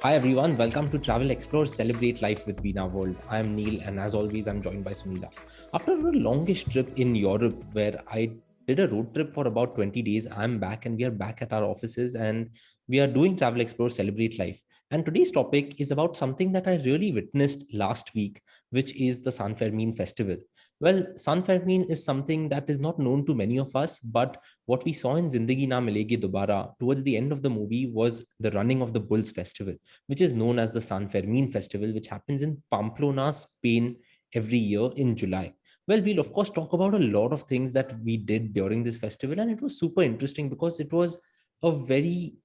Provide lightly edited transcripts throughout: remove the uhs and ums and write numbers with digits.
Hi everyone, welcome to Travel Explore Celebrate Life with Veena World. I'm Neil, and as always, I'm joined by Sunila. After a longish trip in Europe where I did a road trip for about 20 days, I'm back and we are back at our offices and we are doing Travel Explore Celebrate Life. And today's topic is about something that I really witnessed last week, which is the San Fermin Festival. Well, San Fermin is something that is not known to many of us, but what we saw in Zindagi Na Milegi Dobara towards the end of the movie was the running of the Bulls Festival, which is known as the San Fermin Festival, which happens in Pamplona, Spain, every year in July. Well, we'll of course talk about a lot of things that we did during this festival, and it was super interesting because it was a very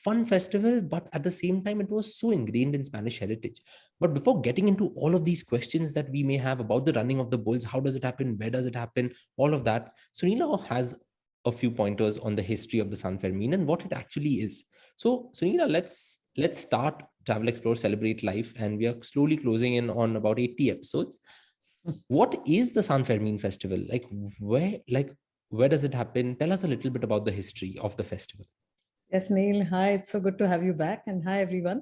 fun festival, but at the same time, it was so ingrained in Spanish heritage. But before getting into all of these questions that we may have about the running of the bulls, how does it happen, where does it happen, all of that, Sunila has a few pointers on the history of the San Fermin and what it actually is. So, Sunila, let's start Travel Explore Celebrate Life, and we are slowly closing in on about 80 episodes. What is the San Fermin Festival? Where does it happen? Tell us a little bit about the history of the festival. Yes, Neil. Hi, it's so good to have you back, and hi everyone.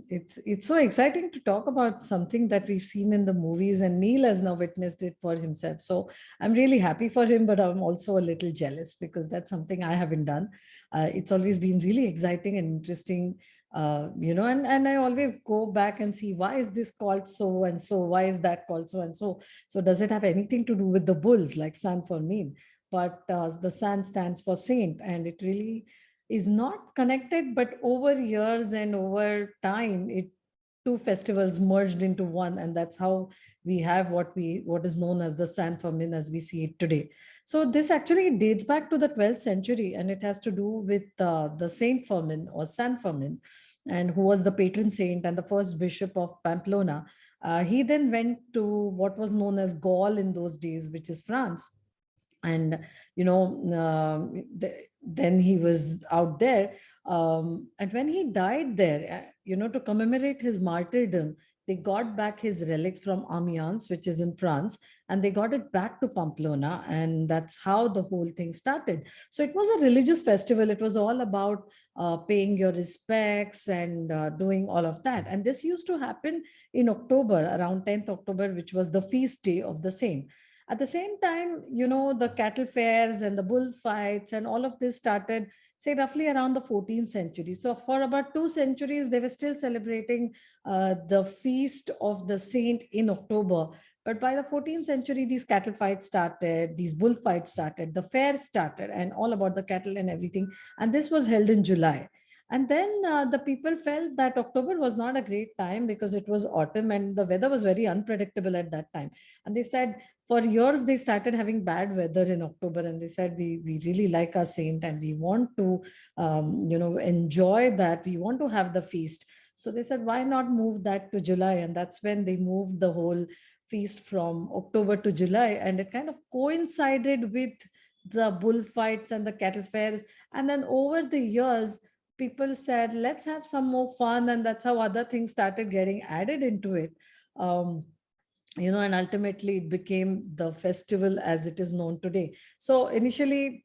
It's so exciting to talk about something that we've seen in the movies, and Neil has now witnessed it for himself. So I'm really happy for him, but I'm also a little jealous because that's something I haven't done. It's always been really exciting and interesting, and I always go back and see why is this called so and so, why is that called so and so. So does it have anything to do with the bulls like San Fermin? But the San stands for saint, and it really is not connected, but over years and over time it two festivals merged into one, and that's how we have what is known as the San Fermin as we see it today. So this actually dates back to the 12th century, and it has to do with the Saint Fermin or San Fermin, and who was the patron saint and the first bishop of Pamplona. He then went to what was known as Gaul in those days, which is France. And then he was out there, and when he died there, to commemorate his martyrdom, they got back his relics from Amiens, which is in France, and they got it back to Pamplona, and that's how the whole thing started. So it was a religious festival. It was all about paying your respects and doing all of that, and this used to happen in October, around 10th October, which was the feast day of the saint. At the same time, the cattle fairs and the bullfights and all of this started, say, roughly around the 14th century. So for about 2 centuries, they were still celebrating the feast of the saint in October. But by the 14th century, these cattle fights started, these bullfights started, the fair started, and all about the cattle and everything. And this was held in July. And then the people felt that October was not a great time because it was autumn and the weather was very unpredictable at that time. And they said, for years they started having bad weather in October, and they said, we really like our saint and we want to enjoy that, we want to have the feast. So they said, why not move that to July? And that's when they moved the whole feast from October to July, and it kind of coincided with the bullfights and the cattle fairs. And then over the years, people said, let's have some more fun, and that's how other things started getting added into it. um, and ultimately it became the festival as it is known today. So initially,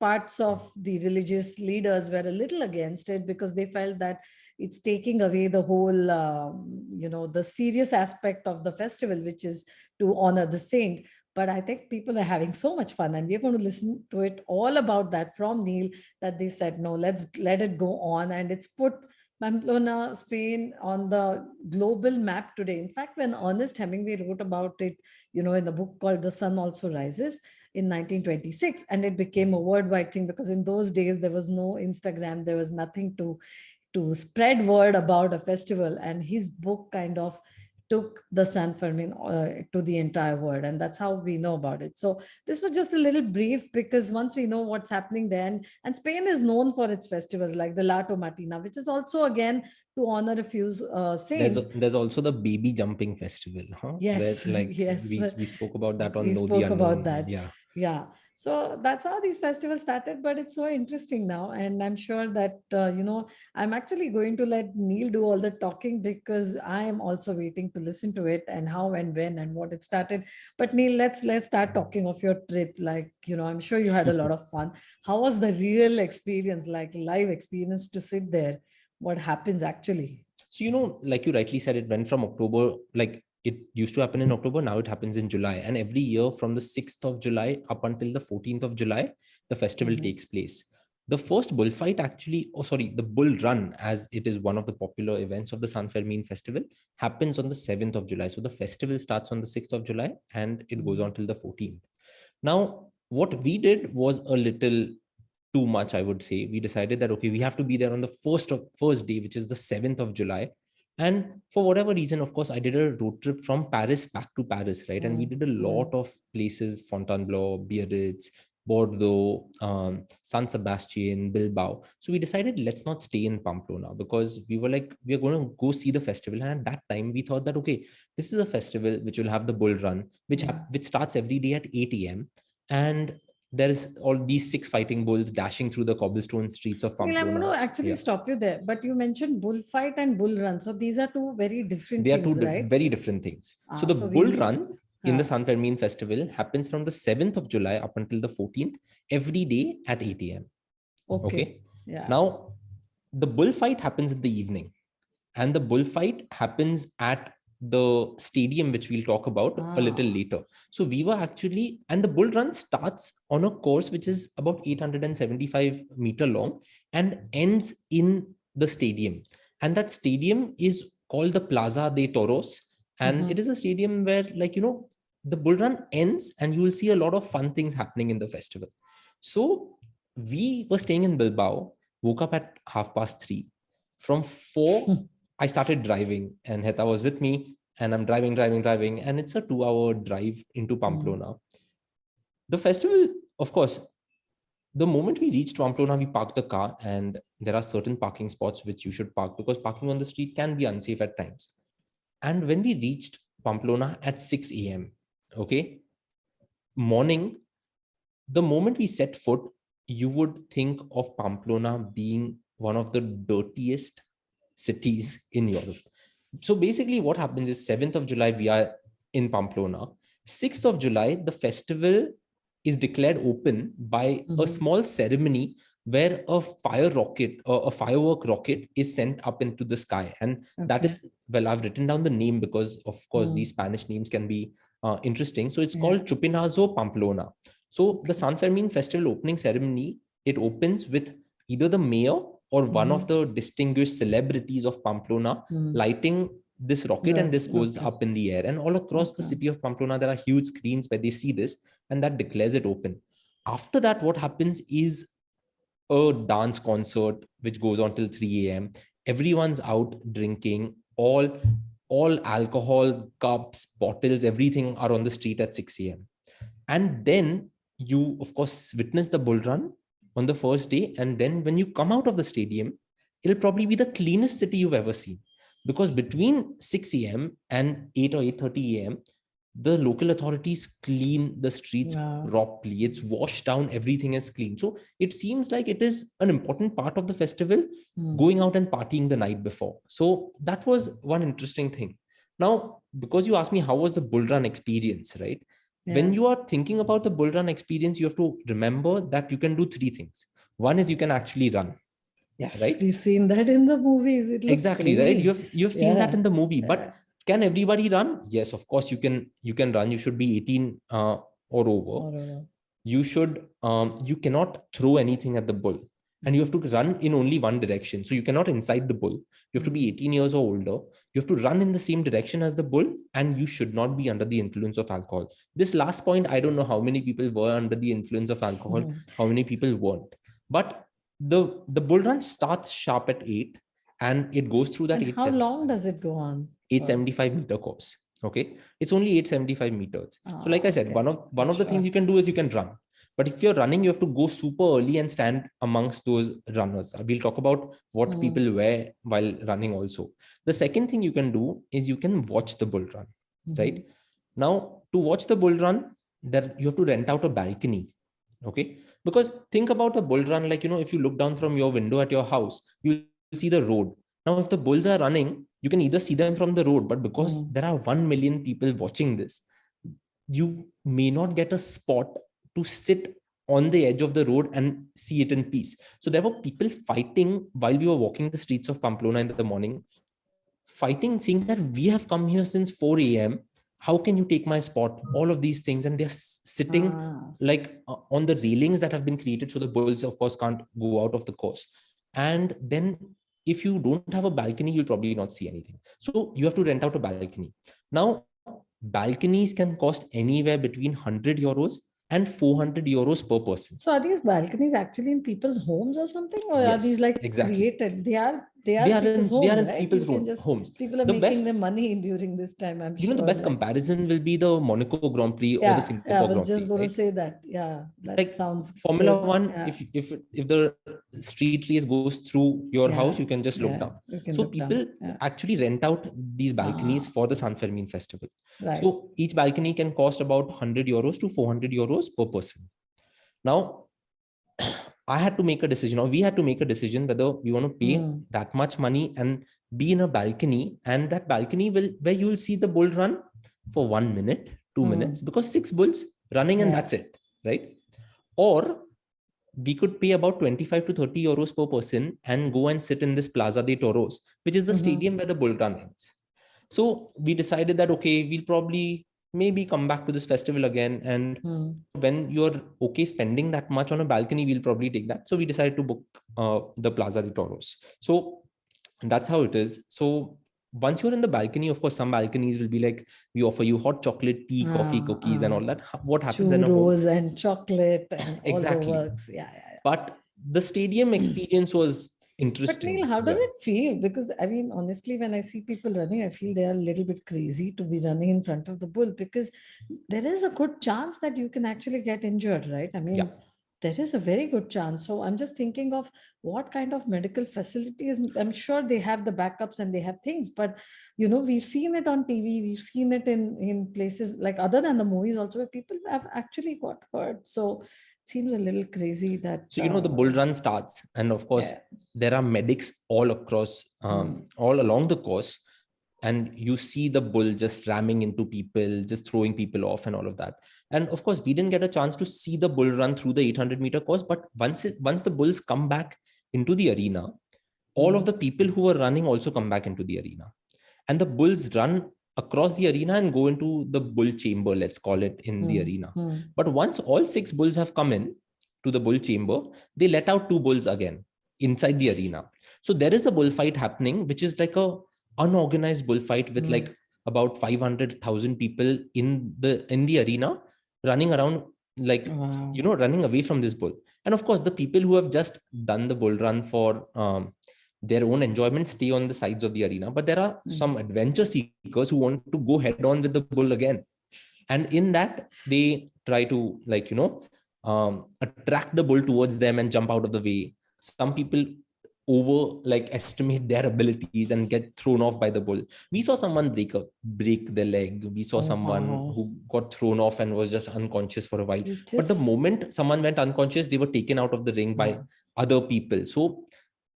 parts of the religious leaders were a little against it because they felt that it's taking away the whole the serious aspect of the festival, which is to honor the saint. But I think people are having so much fun, and we're going to listen to it all about that from Neil, that they said, no, let's let it go on. And it's put Pamplona, Spain on the global map today. In fact, when Ernest Hemingway wrote about it, in the book called The Sun Also Rises in 1926, and it became a worldwide thing because in those days there was no Instagram, there was nothing to spread word about a festival. And his book kind of took the San Fermin to the entire world, and that's how we know about it. So this was just a little brief, because once we know what's happening then, and Spain is known for its festivals like the La Tomatina, which is also again to honor a few saints. There's also the baby jumping festival, huh? Where Yes, like yes, we spoke about that on we Know the spoke about Unknown. that. Yeah. Yeah. So that's how these festivals started, but it's so interesting now. And I'm sure that, I'm actually going to let Neil do all the talking because I am also waiting to listen to it and how and when and what it started. But Neil, let's start talking of your trip. Like, I'm sure you had a lot of fun. How was the real experience, like live experience to sit there? What happens actually? So, like you rightly said, it went from October, like it used to happen in October, now it happens in July. And every year from the 6th of July up until the 14th of July, the festival Mhm. takes place. The first bullfight actually, oh, sorry, the bull run, as it is one of the popular events of the San Fermin festival, happens on the 7th of July. So the festival starts on the 6th of July and it goes Mhm. on till the 14th. Now, what we did was a little too much, I would say. We decided that, okay, we have to be there on the first day, which is the 7th of July. And for whatever reason, of course, I did a road trip from Paris back to Paris, right? And we Mm, did a lot mm, of places: Fontainebleau, Biarritz, Bordeaux, San Sebastian, Bilbao. So we decided, let's not stay in Pamplona, because we were like, we're going to go see the festival. And at that time, we thought that, okay, this is a festival which will have the bull run, mm. which starts every day at 8 a.m. And there's all these six fighting bulls dashing through the cobblestone streets of Neil, I'm going Pamplona. to actually Yeah, stop you there. But you mentioned bullfight and bull run. So these are two very different they are two things, right? very different things. So the So bull we'll. run in the Uh, San Fermin festival happens from the 7th of July up until the 14th, every day at 8 a.m. okay. Okay. Yeah. Now, the bullfight happens in the evening, and the bullfight happens at the stadium, which we'll talk about a little Ah, later. So we were actually, and the bull run starts on a course which is about 875-meter long and ends in the stadium. And that stadium is called the Plaza de Toros. And mm-hmm. it is a stadium where, like, the bull run ends and you will see a lot of fun things happening in the festival. So we were staying in Bilbao, woke up at 3:30. From 4, I started driving, and Heta was with me, and I'm driving, and it's a 2-hour drive into Mm. Pamplona. The festival, of course, the moment we reached Pamplona, we parked the car, and there are certain parking spots which you should park, because parking on the street can be unsafe at times. And when we reached Pamplona at 6 a.m., okay, morning, the moment we set foot, you would think of Pamplona being one of the dirtiest cities in Europe. So basically, what happens is 7th of July, we are in Pamplona. 6th of July, the festival is declared open by a Mm-hmm. small ceremony where a fire rocket or a firework rocket is sent up into the sky. And that Okay. is, well, I've written down the name because, of course, Mm. these Spanish names can be interesting. So it's Yeah. called Chupinazo Pamplona. So the Okay. San Fermin festival opening ceremony, it opens with either the mayor or one of Mm-hmm. the distinguished celebrities of Pamplona Mm. lighting this rocket, and this Yes. goes Okay. up in the air. And all across the Okay. city of Pamplona, there are huge screens where they see this, and that declares it open. After that, what happens is a dance concert which goes on till 3 a.m. Everyone's out drinking. All alcohol, cups, bottles, everything are on the street at 6 a.m. And then you, of course, witness the bull run on the first day. And then when you come out of the stadium, it'll probably be the cleanest city you've ever seen, because between 6 a.m. and 8 or 8:30 a.m., the local authorities clean the streets Yeah. properly. It's washed down, everything is clean. So it seems like it is an important part of the festival, Mm. going out and partying the night before. So that was one interesting thing. Now, because you asked me how was the bull run experience, right? When Yeah. you are thinking about the bull run experience, you have to remember that you can do three things. One is you can actually run, Yes, right? we've seen that in the movies. It looks Exactly, right. crazy. You have seen that Yeah. in the movie, Yeah. but can everybody run? Yes, of course you can run. You should be 18 or over. Or, You cannot throw anything at the bull, and you have mm, to run in only one direction. So you cannot inside the bull. You have to be mm, 18 years or older. You have to run in the same direction as the bull, and you should not be under the influence of alcohol. This last point, I don't know how many people were under the influence of alcohol, mm. how many people weren't. But the bull run starts sharp at 8, and it goes through that And how long does it go on for? 875-meter course. Okay, it's only 875 meters. So like I said, Okay. one That's of the things short. you can do is you can run. But if you're running, you have to go super early and stand amongst those runners. We'll talk about what Mm, people wear while running also. The second thing you can do is you can watch the bull run, mhm. right? Now, to watch the bull run, there you have to rent out a balcony. Okay, because think about a bull run, like, if you look down from your window at your house, you'll see the road. Now if the bulls are running, you can either see them from the road, but because Mm. there are 1 million people watching this, you may not get a spot to sit on the edge of the road and see it in peace. So there were people fighting while we were walking the streets of Pamplona in the morning, fighting, saying that we have come here since 4 a.m. How can you take my spot? All of these things. And they're sitting Ah. like on the railings that have been created. So the bulls, of course, can't go out of the course. And then if you don't have a balcony, you'll probably not see anything. So you have to rent out a balcony. Now, balconies can cost anywhere between 100 euros and 400 euros per person. So are these balconies actually in people's homes or something, or are these Yes, like exactly. created? They are people's They are homes, in right? people's You can just homes. people are The making best, their money during this time, I'm the sure. best Like, comparison will be the Monaco Grand Prix or the yeah, yeah, I Singapore was Grand just Prix, going to right? say that. Yeah, that Like sounds Formula good. One, Yeah, if the street race goes through your house, you yeah, can just look down. yeah. You can So look people down. Yeah. actually rent out these balconies Ah, for the San Fermin festival. right. So each balcony can cost about 100 euros to 400 euros per person. Now, I had to make a decision, or we had to make a decision whether we want to pay Hmm. that much money and be in a balcony, and that balcony will where you will see the bull run for 1 minute, 2 minutes, Hmm. because 6 bulls running and Yeah. that's it, right? Or we could pay about 25 to 30 euros per person and go and sit in this Plaza de Toros, which is the Mm-hmm. stadium where the bull run ends. So we decided that, okay, we'll probably maybe come back to this festival again. And Hmm. when you're okay spending that much on a balcony, we'll probably take that. So we decided to book the Plaza de Toros. So that's how it is. So once you're in the balcony, of course, some balconies will be like, we offer you hot chocolate, tea, coffee, Ah, cookies, and ah. all that. What happens then? Churros and chocolate and all the Exactly. works. Yeah, yeah, But the stadium yeah. experience was But Neil, interesting. how does Yeah. it feel? Because I mean, honestly, when I see people running, I feel they are a little bit crazy to be running in front of the bull, because there is a good chance that you can actually get injured, right? I Yeah. mean, there is a very good chance. So I'm just thinking of what kind of medical facilities. I'm sure they have the backups and they have things, but we've seen it on TV, we've seen it in places like other than the movies also, where people have actually got hurt. So it seems a little crazy that So, the bull run starts, and of course, yeah. there are medics all across, Hmm. all along the course, and you see the bull just ramming into people, just throwing people off, and all of that. And of course, we didn't get a chance to see the bull run through the 800-meter course, but once the bulls come back into the arena, all of Hmm. the people who were running also come back into the arena, and the bulls run across the arena and go into the bull chamber, let's call it, in the Hmm. arena. Hmm. But once all 6 bulls have come in to the bull chamber, they let out 2 bulls again inside the arena. So there is a bullfight happening, which is like a unorganized bullfight with Hmm. like about 500,000 people in the arena running around, like, Wow. running away from this bull. And of course, the people who have just done the bull run for their own enjoyment stay on the sides of the arena, but there are Hmm. some adventure seekers who want to go head on with the bull again, and in that they try to, like, attract the bull towards them and jump out of the way. Some people over, like, estimate their abilities and get thrown off by the bull. We saw someone break their leg. We saw Oh, someone wow. who got thrown off and was just unconscious for a while. It But the just, moment someone went unconscious, they were taken out of the ring by wow. other people. So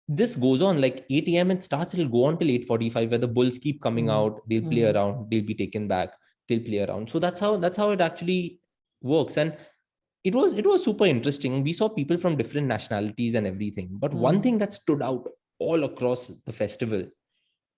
this goes on like 8 a.m. It starts, it'll go on till 8:45, where the bulls keep coming Hmm. out, they'll play Hmm. around, they'll be taken back, they'll play around. So that's how it actually works. And it was super interesting. We saw people from different nationalities and everything. But one Hmm. thing that stood out all across the festival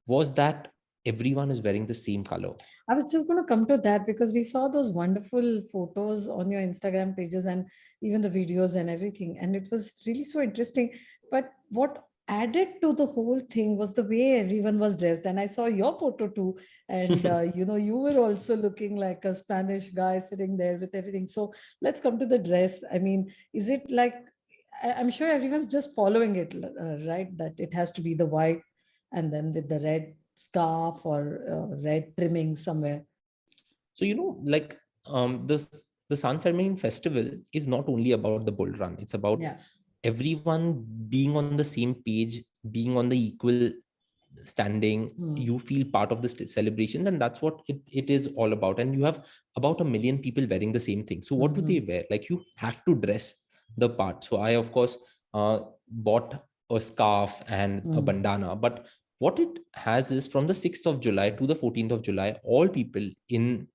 was that everyone is wearing the same color. I was just going to come to that, because we saw those wonderful photos on your Instagram pages and even the videos and everything. And it was really so interesting. But what added to the whole thing was the way everyone was dressed. And I saw your photo too. And, you were also looking like a Spanish guy sitting there with everything. So let's come to the dress. I mean, is it like, I'm sure everyone's just following it, right? That it has to be the white and then with the red scarf or red trimming somewhere. So, like, the San Fermin festival is not only about the bull run, it's about Yeah. everyone being on the same page, being on the equal standing, Mm. you feel part of the celebrations, and that's what it is all about. And you have about 1 million people wearing the same thing. So what do they Mhm. wear? Like, you have to dress the part. So I, of course, bought a scarf and a Mm. bandana. But what it has is, from the 6th of July to the 14th of July, all people in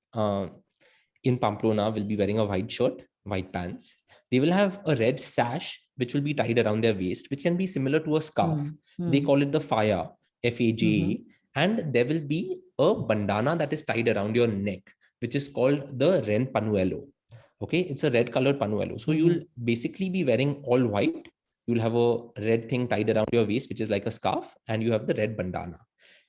Pamplona will be wearing a white shirt, white pants. They will have a red sash which will be tied around their waist, which can be similar to a scarf. Mm. They Mm. call it the Faya, Mhm. FAJA. And there will be a bandana that is tied around your neck, which is called the Ren Panuelo. Okay, it's a red colored panuelo. So you'll Mhm. basically be wearing all white. You'll have a red thing tied around your waist, which is like a scarf, and you have the red bandana.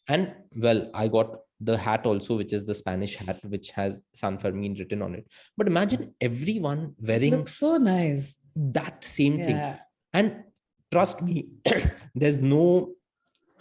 And well, I got the hat also, which is the Spanish hat, which has San Fermin written on it. But imagine everyone It wearing looks so nice. that same thing. Yeah. And trust me, there's no,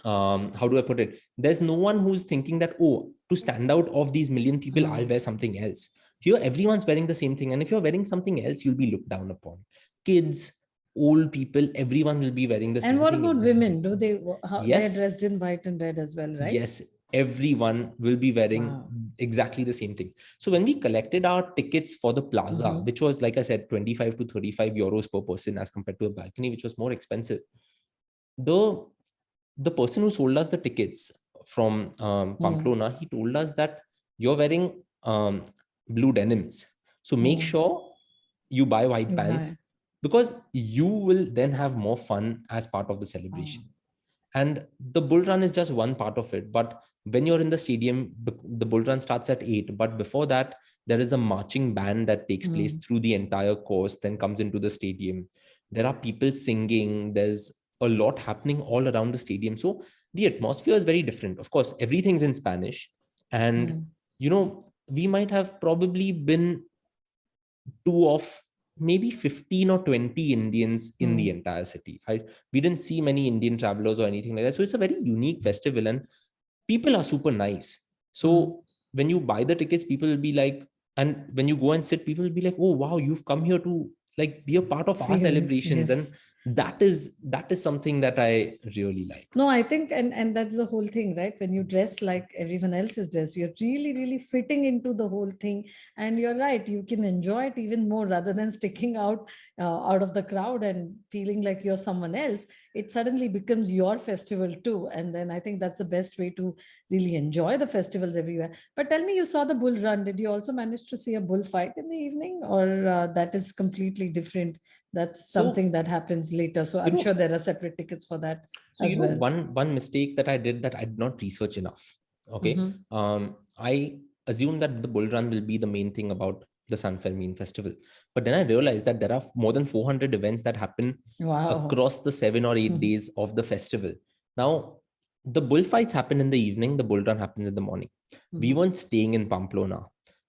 how do I put it? There's no one who's thinking that, oh, to stand out of these million people, I'll Mm. wear something else. Here, everyone's wearing the same thing. And if you're wearing something else, you'll be looked down upon. Kids, old people, everyone will be wearing the And same what thing. about women? Do they how they're Yes, dressed in white and red as well, right? yes, everyone will be wearing Wow. exactly the same thing. So when we collected our tickets for the plaza, Mm-hmm. which was, like I said, 25 to 35 euros per person, as compared to a balcony, which was more expensive, the the person who sold us the tickets from Mm. Pamplona, he told us that you're wearing blue denims, so make Mm. sure you buy white You pants, buy. because you will then have more fun as part of the Oh. celebration. And the bull run is just one part of it. But when you're in the stadium, the bull run starts at 8, but before that, there is a marching band that takes place Mm. through the entire course, then comes into the stadium. There are people singing, there's a lot happening all around the stadium. So the atmosphere is very different. Of course, everything's in Spanish. And Mm. we might have probably been two of maybe 15 or 20 Indians in the Mm. entire city. We didn't see many Indian travelers or anything like that. So it's a very unique festival, and people are super nice. Mm. So when you buy the tickets, people will be like, and when you go and sit, people will be like, oh wow, you've come here to like be a part of our See, celebrations. And yes. that is something that I really liked. No, I think, and that's the whole thing, right? When you dress like everyone else is dressed, you're really, really fitting into the whole thing. And you're right, you can enjoy it even more rather than sticking out of the crowd and feeling like you're someone else. It suddenly becomes your festival too. And then I think that's the best way to really enjoy the festivals everywhere. But tell me, you saw the bull run. Did you also manage to see a bull fight in the evening, or that is completely different? That's something So that happens later. So you I'm sure know there are separate tickets for that So as well. one mistake that I did, that I did not research enough. Okay, Mm-hmm. I assumed that the bull run will be the main thing about the San Fermin festival, but then I realized that there are more than 400 events that happen Wow. across the 7 or 8 days of the festival. Now, the bullfights happen in the evening, the bull run happens in the morning. We Mhm. weren't staying in Pamplona.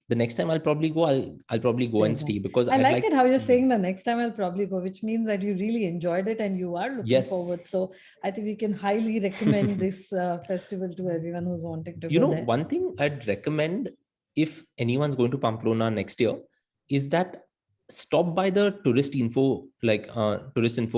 The next time I'll probably go, I'll probably go Stay and there. stay, because I I'd like like, it how you're yeah, saying the next time I'll probably go, which means that you really enjoyed it and you are looking yes. forward. So I think we can highly recommend this festival to everyone who's wanting to go there. One thing I'd recommend, if anyone's going to Pamplona next year, is that stop by the tourist info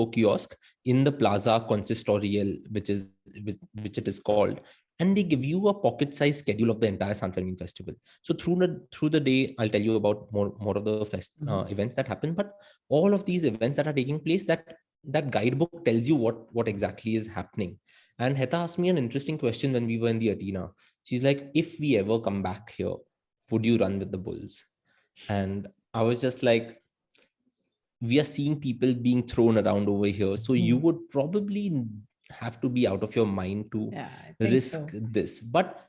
kiosk in the Plaza Consistorial, which it is called, and they give you a pocket-sized schedule of the entire San Fermin festival. So through the day, I'll tell you about more of the Mhm. events that happen, but all of these events that are taking place, that guidebook tells you what exactly is happening. And Heta asked me an interesting question when we were in the arena. She's like, if we ever come back here, would you run with the Bulls? And I was just like, we are seeing people being thrown around over here. So you Hmm. would probably have to be out of your mind to Yeah, I think risk so. this. But,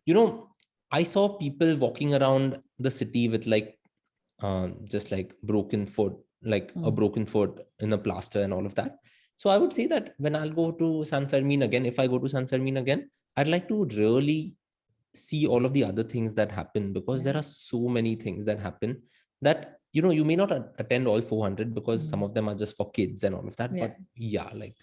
you know, I saw people walking around the city with like just like broken foot, like a Mm. broken foot in a plaster and all of that. So I would say that when I'll go to San Fermin again, if I go to San Fermin again, I'd like to really see all of the other things that happen, because there Yeah. are so many things that happen that you may not attend all 400, because some Mhm. of them are just for kids and all of that. Yeah. But yeah, like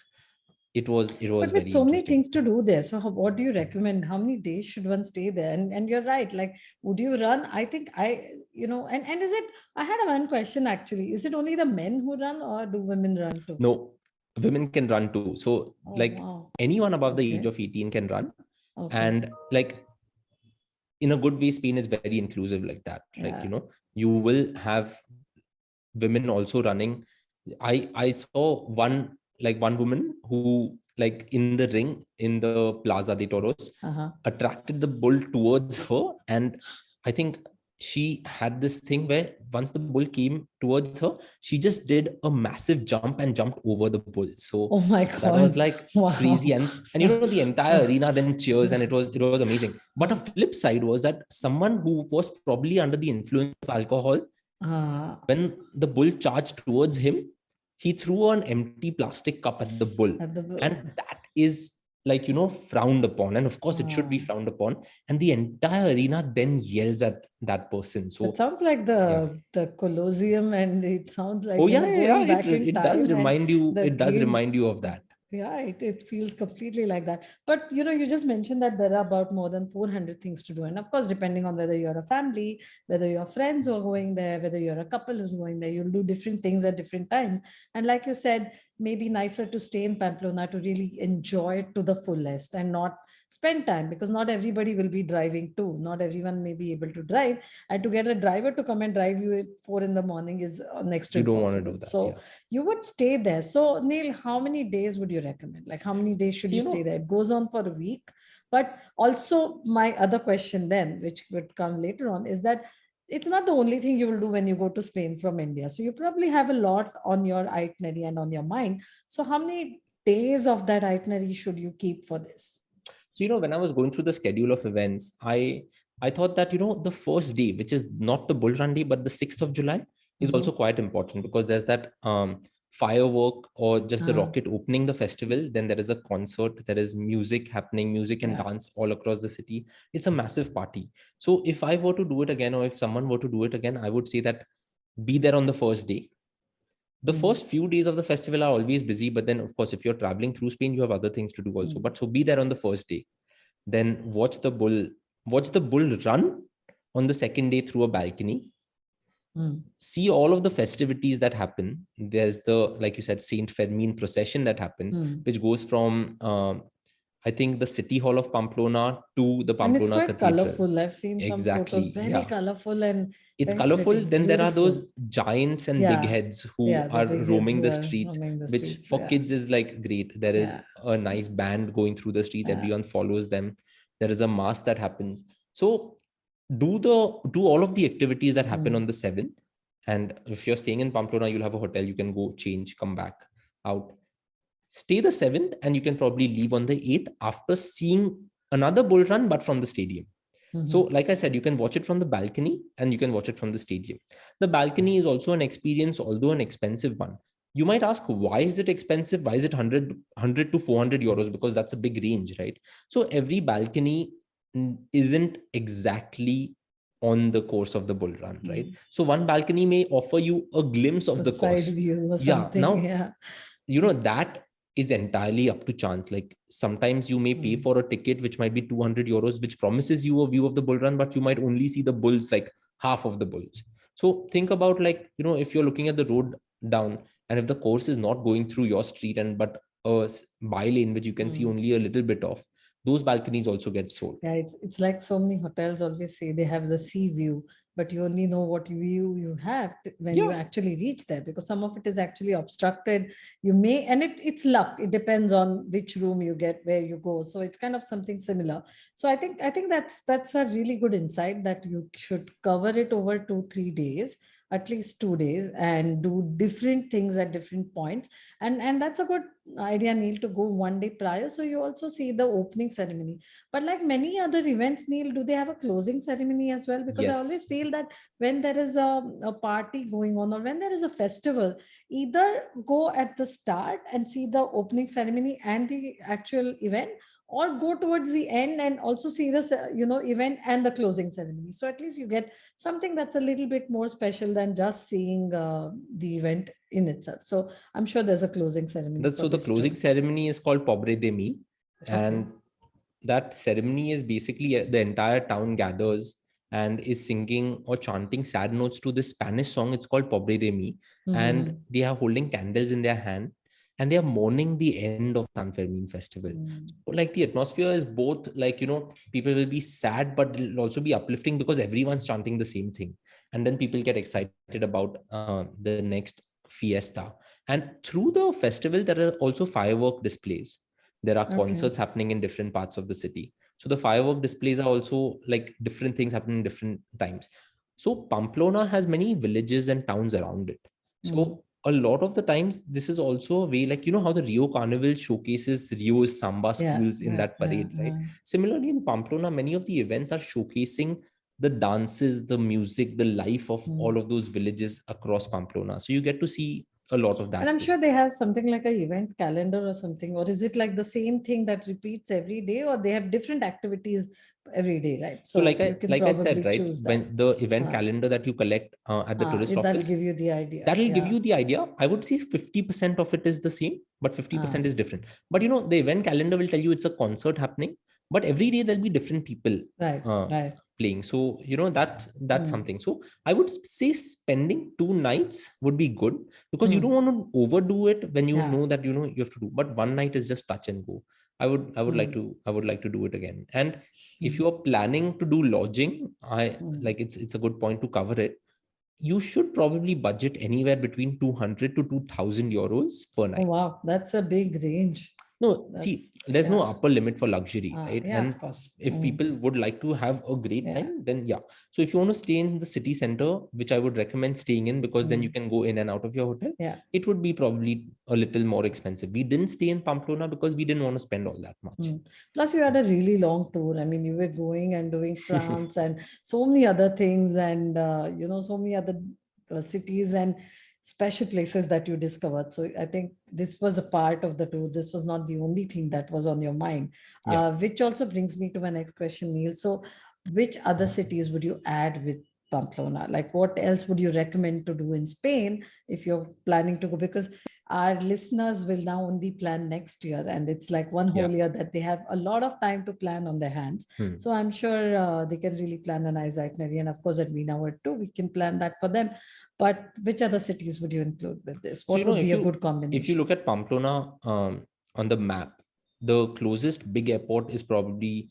it was But with very so many interesting. things to do there, so what do you recommend? How many days should one stay there? And you're right, like, would you run? I think and is it? I had one question actually. Is it only the men who run, or do women run too? No, women can run too. So Oh, like wow. anyone above the age Okay. of 18 can run. Okay. And like in a good way, Spain is very inclusive like that. Like, Yeah. you will have women also running. I saw one woman who, like, in the ring in the Plaza de Toros, Uh-huh. attracted the bull towards her. And I think she had this thing where once the bull came towards her, she just did a massive jump and jumped over the bull. So Oh my that was God. like crazy. Wow. And the entire arena then cheers, and it was amazing. But a flip side was that someone who was probably under the influence of alcohol, uh, when the bull charged towards him, he threw an empty plastic cup at the bull. at the And that is, like, frowned upon. And of course, it should be uh, frowned upon. And the entire arena then yells at that person. it So, sounds like yeah. the Colosseum, and it sounds like, Oh, yeah, yeah, yeah. going It, back in it does time, and remind you, the it does games. remind you of that. Yeah, it feels completely like that. But you just mentioned that there are about more than 400 things to do. And of course, depending on whether you're a family, whether you're friends who are going there, whether you're a couple who's going there, you'll do different things at different times. And like you said, maybe nicer to stay in Pamplona to really enjoy it to the fullest and not spend time, because not everybody will be driving too. Not everyone may be able to drive. And to get a driver to come and drive you at 4 in the morning is next to You don't want to impossible. do that. So Yeah. you would stay there. So, Neil, how many days would you recommend? Like, how many days should So, you stay there? It goes on for a week. But also, my other question then, which would come later on, is that it's not the only thing you will do when you go to Spain from India. So, you probably have a lot on your itinerary and on your mind. So, how many days of that itinerary should you keep for this? So, when I was going through the schedule of events, I thought that, the first day, which is not the Bull Run day, but the 6th of July, is Mm-hmm. also quite important, because there's that firework, or just the Uh, rocket opening the festival. Then there is a concert, there is music happening, music and yeah. dance all across the city. It's a massive party. So if I were to do it again, or if someone were to do it again, I would say that be there on the first day. The Mm, first few days of the festival are always busy, but then of course, if you're traveling through Spain, you have other things to do also. mm, But so be there on the first day. Then watch the bull run on the second day through a balcony. mm, See all of the festivities that happen. There's the, like you said, Saint Fermin procession that happens, mm. which goes from I think the city hall of Pamplona to the And it's Pamplona quite cathedral. colorful. I've seen some photos, Exactly, very yeah. colorful and It's very colorful. pretty, Then there are beautiful. those giants and big Yeah. heads who Yeah. The are big heads roaming who the are streets, roaming the which streets. for Yeah. kids is like great. There is Yeah. a nice band going through the streets. Yeah. Everyone follows them. There is a mass that happens. So do all of the activities that happen Mm, on the 7th. And if you're staying in Pamplona, you'll have a hotel. You can go change, come back out. Stay the 7th, and you can probably leave on the 8th after seeing another bull run, but from the stadium. So, mhm, like I said, you can watch it from the balcony and you can watch it from the stadium. The balcony is also an experience, although an expensive one. You might ask, why is it expensive? Why is it 100 to 400 euros? Because that's a big range, right? So, every balcony isn't exactly on the course of the bull run, right? mm. So, one balcony may offer you a glimpse A of the side course. view or Yeah. something. Now, Yeah. that is entirely up to chance. Like sometimes you may pay Mm, for a ticket which might be 200 euros, which promises you a view of the bull run, but you might only see the bulls, like half of the bulls. So think about, like, if you're looking at the road down, and if the course is not going through your street, and but a by lane which you can see mm. only a little bit of, those balconies also get sold. Yeah, it's like so many hotels always say they have the sea view, but you only know what view you have when you Yeah. actually reach there, because some of it is actually obstructed. You may, and it's luck. It depends on which room you get, where you go. So it's kind of something similar. So I think that's a really good insight, that you should cover it over 2 3 days, at least 2 days, and do different things at different points. And that's a good idea, Neil, to go one day prior, so you also see the opening ceremony. But like many other events, Neil, do they have a closing ceremony as well? Because I always Yes. feel that when there is a party going on, or when there is a festival, either go at the start and see the opening ceremony and the actual event, or go towards the end and also see the event and the closing ceremony. So at least you get something that's a little bit more special than just seeing the event in itself. So I'm sure there's a closing ceremony for So the this closing too. ceremony is called Pobre de Mi, Okay. and that ceremony is basically the entire town gathers and is singing or chanting sad notes to this Spanish song. It's called Pobre de Mi, and Mm-hmm. they are holding candles in their hand. and they are mourning the end of San Fermin festival. Mm. So, like, the atmosphere is both, like, people will be sad, but it'll also be uplifting because everyone's chanting the same thing. And then people get excited about the next fiesta. And through the festival, there are also firework displays. There are Okay. concerts happening in different parts of the city. So the firework displays are also like different things happening in different times. So Pamplona has many villages and towns around it. Mm. So a lot of the times, this is also a way, like, how the Rio Carnival showcases Rio's samba Yeah, schools in yeah, that yeah, parade, right? Similarly, in Pamplona, many of the events are showcasing the dances, the music, the life of yeah. all of those villages across Pamplona. So you get to see a lot of And that I'm too. sure they have something like a event calendar or something, or is it like the same thing that repeats every day, or they have different activities every day, right? So So you can like I said, probably right, choose that. when the event Uh, calendar that you collect at the tourist that'll office, give you the idea. that'll give Yeah. you the idea. I would say 50% of it is the same, but Uh, 50% is different. But the event calendar will tell you it's a concert happening, but every day there'll be different people right, uh, right. playing. So that's Mm, something. So I would say spending 2 nights would be good, because you don't mm, want to overdo it when you yeah. know that you have to do. But one night is just touch and go. Mm, I would like to do it again. And if mm, you are planning to do lodging, I mm. like it's a good point to cover it. You should probably budget anywhere between 200 to 2000 euros per Oh, night. wow. That's a big range. No, see, That's, there's no yeah. upper limit for luxury, right? Yeah, And of course. if Mm, people would like to have a great yeah. time, then yeah. So if you want to stay in the city center, which I would recommend staying in, because then you Mm, can go in and out of your hotel, yeah. it would be probably a little more expensive. We didn't stay in Pamplona because we didn't want to spend all that much. Mm. Plus, you had a really long tour. I mean, you were going and doing France and so many other things, and so many other cities and special places that you discovered. So I think this was a part of the tour. This was not the only thing that was on your mind. Yeah. Which also brings me to my next question, Neil. So, which other cities would you add with Pamplona? Like, what else would you recommend to do in Spain if you're planning to go? Because our listeners will now only plan next year, and it's like one Yeah. whole year that they have a lot of time to plan on their hands. Hmm. So I'm sure they can really plan a nice itinerary, and of course at Veena too we can plan that for them. But which other cities would you include with this? So What would be if a you good if you combination? look at Pamplona on the map, the closest big airport is probably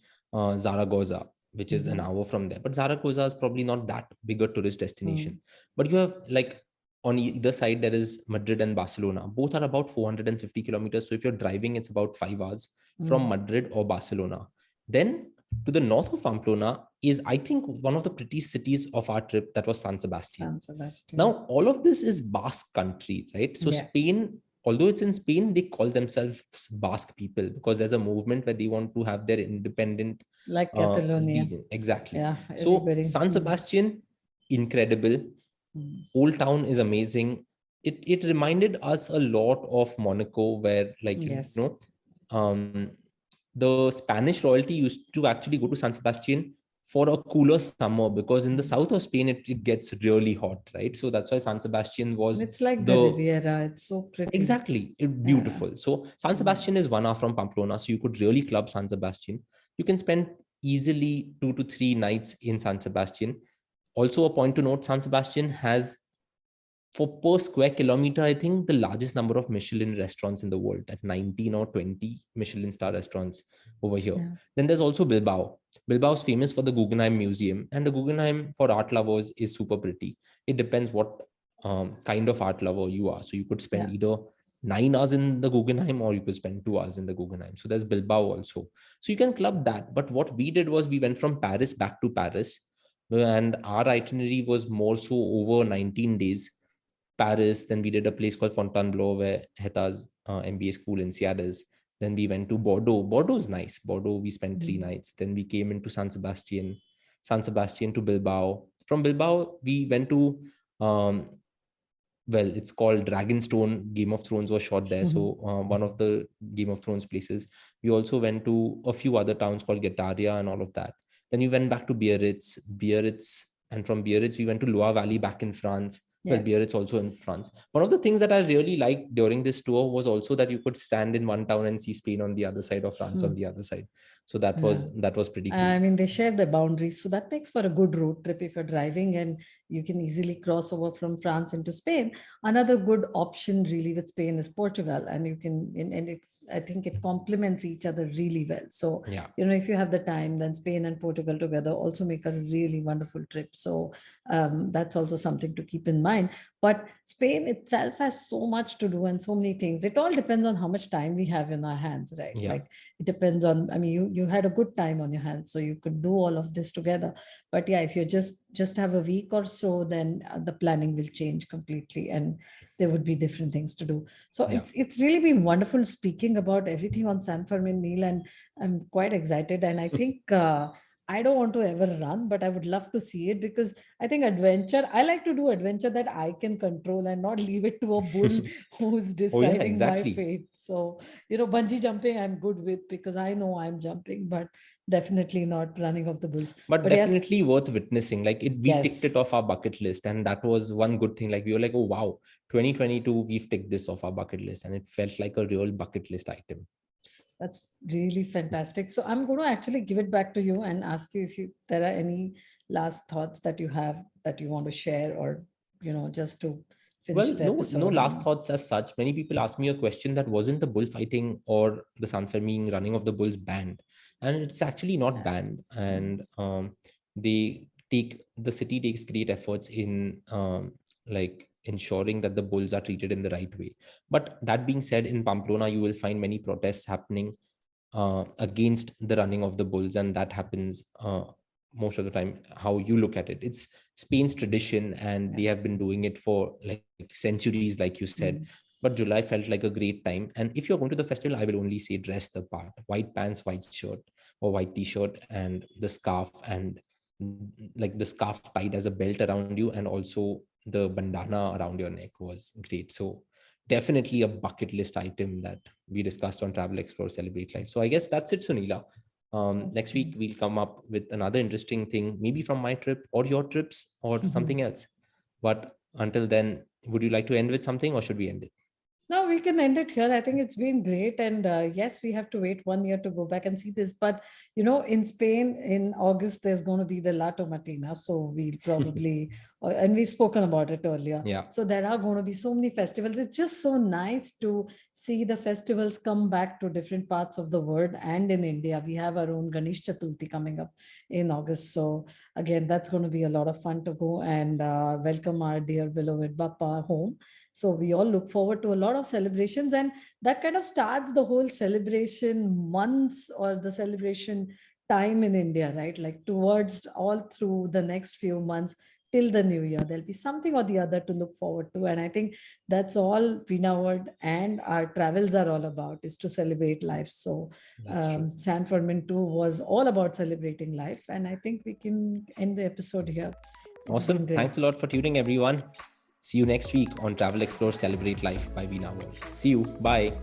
Zaragoza, which is an Mm-hmm. hour from there. But Zaragoza is probably not that big a tourist Mm, destination. But you have, like, on either side there is Madrid and Barcelona. Both are about 450 kilometers. So if you're driving, it's about 5 hours from mm. Madrid or Barcelona. Then to the north of Pamplona is, I think, one of the prettiest cities of our trip. That was San Sebastian. San Sebastian. Now, all of this is Basque country, right? So Yeah, Spain, although it's in Spain, they call themselves Basque people because there's a movement where they want to have their independent like Catalonia. region. Exactly. Yeah, So everybody. San Sebastian, incredible. Mm. Old Town is amazing. It reminded us a lot of Monaco, where, like, Yes. um, the Spanish royalty used to actually go to San Sebastian for a cooler summer, because in the Mm. south of Spain it gets really hot, right? So that's why San Sebastian And was it's like the the Riviera. It's so pretty. exactly Yeah. beautiful. So San Mm. Sebastian is 1 hour from Pamplona, so you could really club San Sebastian. You can spend easily 2 to 3 nights in San Sebastian. Also, a point to note: San Sebastian has, for per square kilometer, I think the largest number of Michelin restaurants in the world at 19 or 20 Michelin star restaurants over here. Yeah. Then there's also Bilbao. Bilbao is famous for the Guggenheim Museum, and the Guggenheim for art lovers is super pretty. It depends what kind of art lover you are. So you could spend Yeah. either 9 hours in the Guggenheim, or you could spend 2 hours in the Guggenheim. So there's Bilbao also. So you can club that. But what we did was we went from Paris back to Paris, and our itinerary was more so over 19 days. Paris, then we did a place called Fontainebleau where Heta's MBA school in Seattle. Then we went to Bordeaux. Bordeaux's nice. Bordeaux, we spent three Mm. nights. Then we came into San Sebastian to Bilbao. From Bilbao, we went to, um, well, it's called Dragonstone. Game of Thrones was shot there. So one of the Game of Thrones places. We also went to a few other towns called Getaria and all of that. Then we went back to Biarritz, and from Biarritz, we went to Loire Valley back in France. Well, Yeah. Biarritz also in France. One of the things that I really liked during this tour was also that you could stand in one town and see Spain on the other side, or France on Hmm. the other side. So that Yeah. was pretty cool. I mean, they share the boundaries, so that makes for a good road trip if you're driving and you can easily cross over from France into Spain. Another good option, really, with Spain is Portugal, and you can, and it, I think it complements each other really well. So, Yeah, if you have the time, then Spain and Portugal together also make a really wonderful trip. So, that's also something to keep in mind. But Spain itself has so much to do and so many things. It all depends on how much time we have in our hands, right? yeah, Like, it depends on, I mean, you had a good time on your hands, so you could do all of this together. But yeah, if you just have a week or so, then the planning will change completely, and there would be different things to do. So yeah. it's really been wonderful speaking about everything on San Fermin, Neil, and I'm quite excited. And I think I don't want to ever run, but I would love to see it, because I think adventure, I like to do adventure that I can control and not leave it to a bull who's Oh yeah, deciding my exactly. fate. So, bungee jumping I'm good with, because I know I'm jumping, but definitely not running off the bulls. But But yes, definitely worth witnessing. Like we ticked yes, it off our bucket list, and that was one good thing. Like we were like, oh wow, 2022, we've ticked this off our bucket list, and it felt like a real bucket list item. that's really fantastic. So I'm going to actually give it back to you and ask you if there are any last thoughts that you have that you want to share, or, just to finish Well, the no episode. last And thoughts as such. Many people ask me a question that wasn't the bullfighting or the San Fermin running of the bulls banned, and it's actually not banned. And the city takes great efforts in like ensuring that the bulls are treated in the right way. But that being said, in Pamplona, you will find many protests happening against the running of the bulls, and that happens most of the time. How you look at it, it's Spain's tradition, and yeah. they have been doing it for like centuries, like you said. Mm. But July felt like a great time, and if you're going to the festival, I will only say dress the part: white pants, white shirt or white t-shirt, and the scarf, and like the scarf tied as a belt around you, and also the bandana around your neck was great. So definitely a bucket list item that we discussed on Travel, Explore, Celebrate Life. So I guess that's it, Sunila. Next week Awesome. we'll come up with another interesting thing, maybe from my trip or your trips or something else. But until then, would you like to end with something, or should we end it? No, we can end it here. I think it's been great. And yes, we have to wait 1 year to go back and see this. But, in Spain in August, there's going to be the La Tomatina. So we'll probably, and we've spoken about it earlier. Yeah, So there are going to be so many festivals. It's just so nice to see the festivals come back to different parts of the world. And in India, we have our own Ganesh Chaturthi coming up in August. So again, that's going to be a lot of fun to go and welcome our dear beloved Bappa home. So we all look forward to a lot of celebrations, and that kind of starts the whole celebration months or the celebration time in India, right? Like towards all through the next few months till the new year, there'll be something or the other to look forward to. And I think that's all Veena World and our travels are all about, is to celebrate life. So that's true. San Fermin 2 was all about celebrating life. And I think we can end the episode here. It's Awesome. been great. Thanks a lot for tuning, everyone. See you next week on Travel, Explore, Celebrate Life by Veena World. See you. Bye.